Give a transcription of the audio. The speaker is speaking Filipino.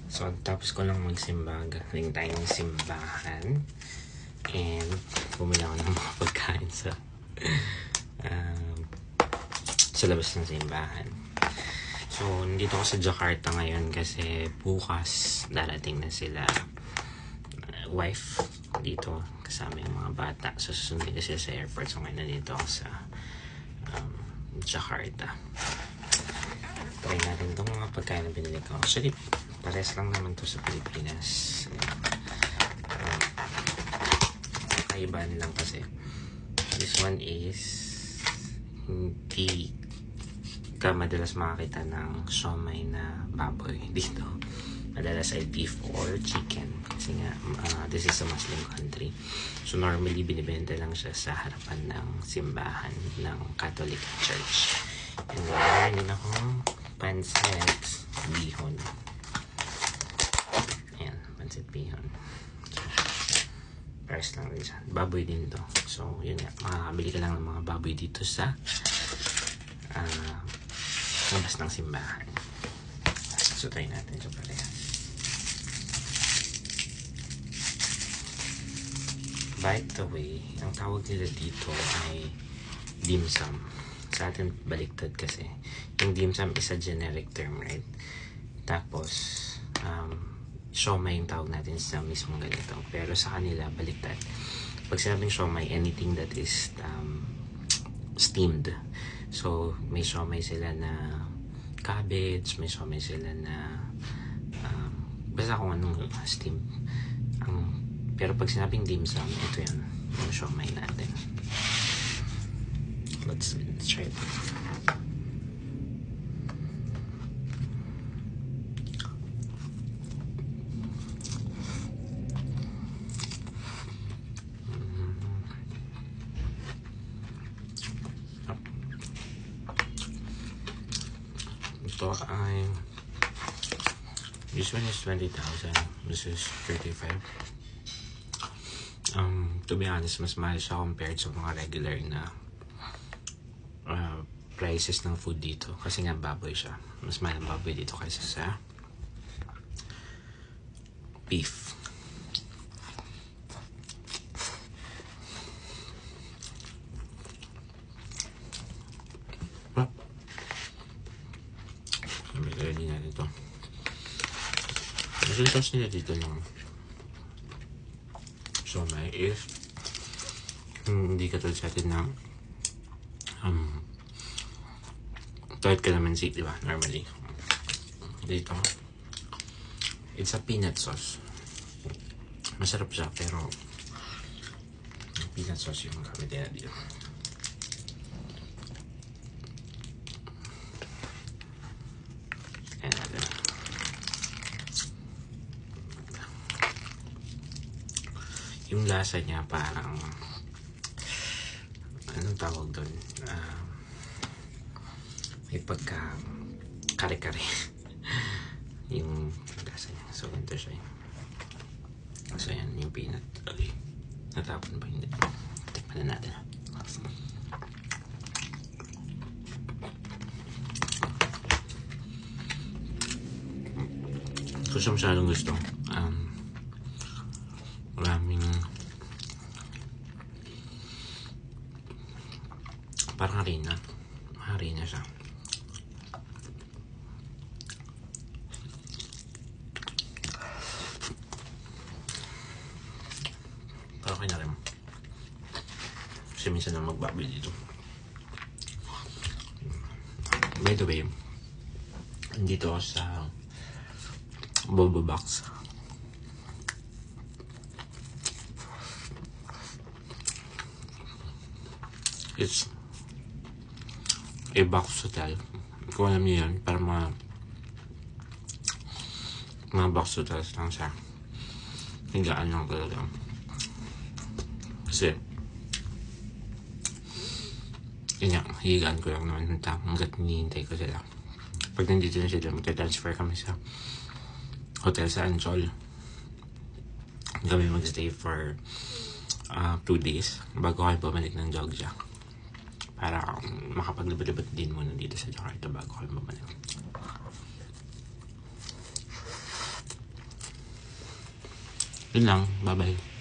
So, tapos ko lang magsimba. Galing tayong simbahan. And, bumili ako ng mga pagkain sa labas ng simbahan. So, nandito ako sa Jakarta ngayon kasi bukas darating na sila wife dito kasama yung mga bata. So, susundin kasi sa airport. So, ngayon nandito ako sa Jakarta. Try natin itong mga pagkain na binili ko. Actually, pares lang naman to sa Pilipinas. Kaibahan lang kasi. This one is hindi ka madalas makakita ng siomai na baboy dito. Madalas ay beef or chicken. Kasi nga, this is a Muslim country. So normally, binibenta lang siya sa harapan ng simbahan ng Catholic Church. And then, din akong pancit bihon. Ayan, pancit bihon. So, price lang rin siya. Baboy din to. So, yun nga. Makakabili ka lang ng mga baboy dito sa labas ng simbahan. So, try natin siya parehas. By the way, ang tawag nila dito ay dim sum. Sa atin, baliktad kasi. Yung dim sum is a generic term, right? Tapos, siomai yung tawag natin sa mismong ganito. Pero sa kanila, baliktad. Pag sinabing siomai, anything that is steamed. So, may siomai sila na cabbage, may siomai sila na basta kung anong steam. Pero pag sinabing dim sum, ito yan, yung siomai natin. Let's try it. Ito ay this one is 20,000. This is 35. To be honest, mas mahal siya compared sa mga regular na prices ng food dito. Kasi nga baboy siya. Mas mahal ang baboy dito kaysa sa beef. Ready na dito. Mas yung sauce nila dito ng siomai is hindi katulad sa atin na kahit calamansi, di ba? Normally. Dito, it's a peanut sauce. Masarap siya, pero peanut sauce yung gamit nila dito. Yung lasa niya parang anong tawag doon? May pagka kare-kare yung lasa niya. So, ganito siya. So, yan yung peanut. Okay. Natapon ba? Hindi. Tikman na natin. So, siya masyadong gusto. Maraming parang harina siya. Pero okay na rin kasi minsan na magbaboy dito. By the way, dito ako sa Boba Box. It's a box hotel. Kung alam niyo yan, para mga box hotels lang siya. Higaan lang talaga. Kasi, yun nga, higaan ko lang naman hanggat hinihintay ko sila. Pag nandito na sila, magta-transfer kami sa hotel sa Ancol. Kami mag-stay for 2 days bago kayo bumalik ng Jogja. Para makapaglibad-libad din muna dito sa Jakarta bago kayo bumalik. Yun lang. Bye-bye.